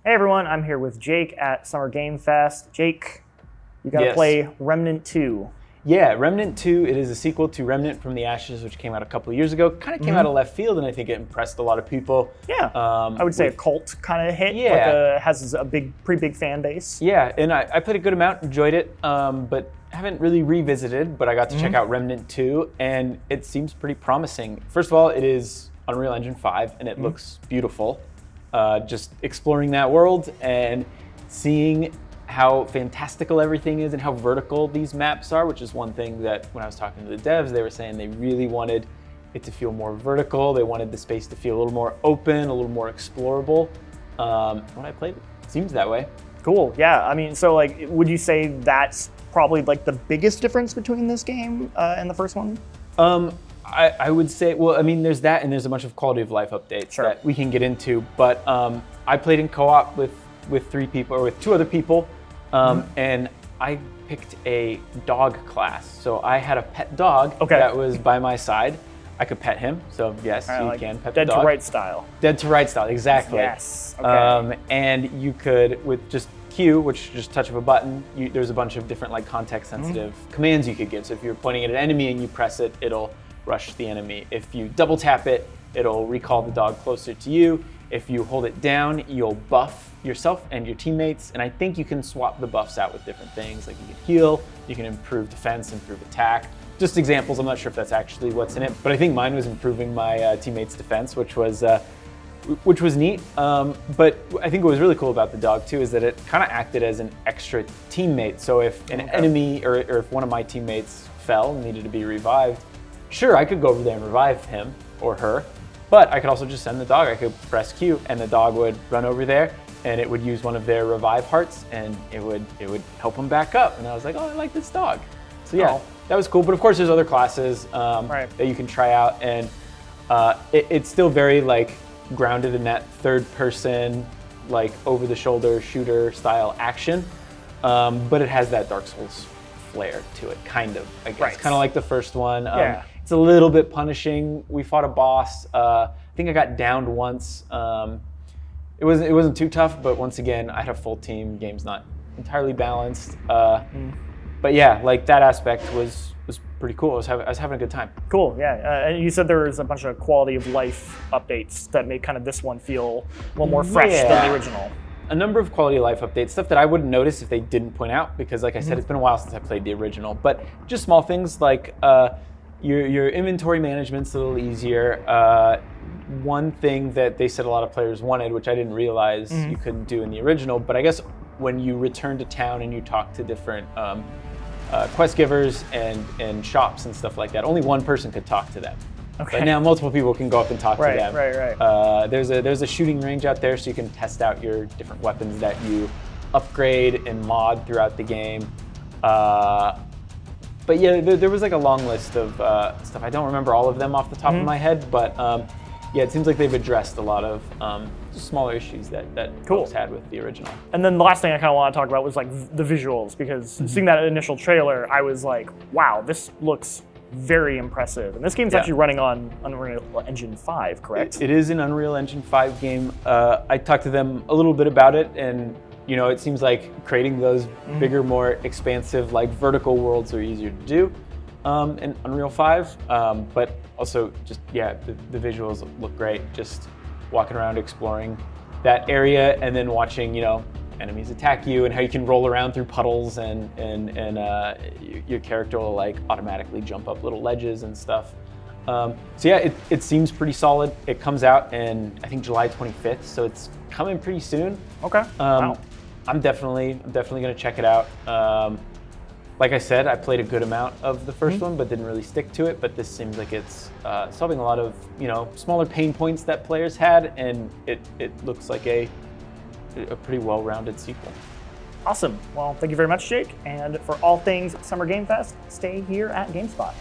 Hey everyone, I'm here with Jake at Summer Game Fest. Jake, you gotta play Remnant 2. Yeah, Remnant 2, it is a sequel to Remnant from the Ashes, which came out a couple of years ago. Kind of came out of left field, and I think it impressed a lot of people. Yeah, I would say a cult kind of hit. Yeah. Like has a pretty big fan base. Yeah, and I played a good amount, enjoyed it, but haven't really revisited, but I got to check out Remnant 2, and it seems pretty promising. First of all, it is Unreal Engine 5, and it looks beautiful. Just exploring that world and seeing how fantastical everything is and how vertical these maps are, which is one thing that when I was talking to the devs, they were saying they really wanted it to feel more vertical. They wanted the space to feel a little more open, a little more explorable. When I played it seems that way. Cool, yeah. I mean, so like, would you say that's probably like the biggest difference between this game and the first one? I would say, well, I mean, there's that and there's a bunch of quality of life updates that we can get into, but I played in co-op with 3 people, or with 2 other people, and I picked a dog class. So I had a pet dog that was by my side. I could pet him, so yes, you can pet the dog. Dead to right style. Dead to right style, exactly. Yes, okay. And you could, with just Q, which is just a touch of a button, there's a bunch of different like context-sensitive commands you could give. So if you're pointing at an enemy and you press it, it'll rush the enemy. If you double tap it, it'll recall the dog closer to you. If you hold it down, you'll buff yourself and your teammates, and I think you can swap the buffs out with different things, like you can heal, you can improve defense, improve attack. Just examples, I'm not sure if that's actually what's in it, but I think mine was improving my teammates' defense, which was neat. But I think what was really cool about the dog too is that it kind of acted as an extra teammate. So if an enemy or if one of my teammates fell and needed to be revived, sure, I could go over there and revive him or her, but I could also just send the dog. I could press Q and the dog would run over there and it would use one of their revive hearts and it would help him back up. And I was like, oh, I like this dog. So yeah, that was cool. But of course there's other classes that you can try out, and it's still very like grounded in that third person, like over the shoulder shooter style action. But it has that Dark Souls flair to it, kind of, I guess. Kind of like the first one. It's a little bit punishing. We fought a boss. I think I got downed once. It wasn't too tough, but once again, I had a full team. Game's not entirely balanced. But yeah, like that aspect was pretty cool. I was having a good time. Cool, yeah. And you said there was a bunch of quality of life updates that made kind of this one feel a little more fresh than the original. A number of quality of life updates, stuff that I wouldn't notice if they didn't point out, because like I said, it's been a while since I played the original, but just small things like your inventory management's a little easier. One thing that they said a lot of players wanted, which I didn't realize you couldn't do in the original, but I guess when you return to town and you talk to different quest givers and shops and stuff like that, only one person could talk to them. But now multiple people can go up and talk to them. There's a shooting range out there, so you can test out your different weapons that you upgrade and mod throughout the game. But yeah, there was like a long list of stuff. I don't remember all of them off the top of my head, but yeah, it seems like they've addressed a lot of just smaller issues that folks had with the original. And then the last thing I kind of want to talk about was like the visuals, because seeing that initial trailer, I was like, wow, this looks very impressive. And this game's actually running on Unreal Engine 5, correct? It is an Unreal Engine 5 game. I talked to them a little bit about it, and you know, it seems like creating those bigger, more expansive, like vertical worlds are easier to do in Unreal 5. But also, just the visuals look great. Just walking around, exploring that area, and then watching, you know, enemies attack you, and how you can roll around through puddles, and your character will like automatically jump up little ledges and stuff. So yeah, it seems pretty solid. It comes out in I think July 25th, so it's coming pretty soon. Okay. Wow. I'm definitely gonna check it out. Like I said, I played a good amount of the first one, but didn't really stick to it. But this seems like it's solving a lot of, you know, smaller pain points that players had, and it looks like a pretty well-rounded sequel. Awesome. Well, thank you very much, Jake. And for all things Summer Game Fest, stay here at GameSpot.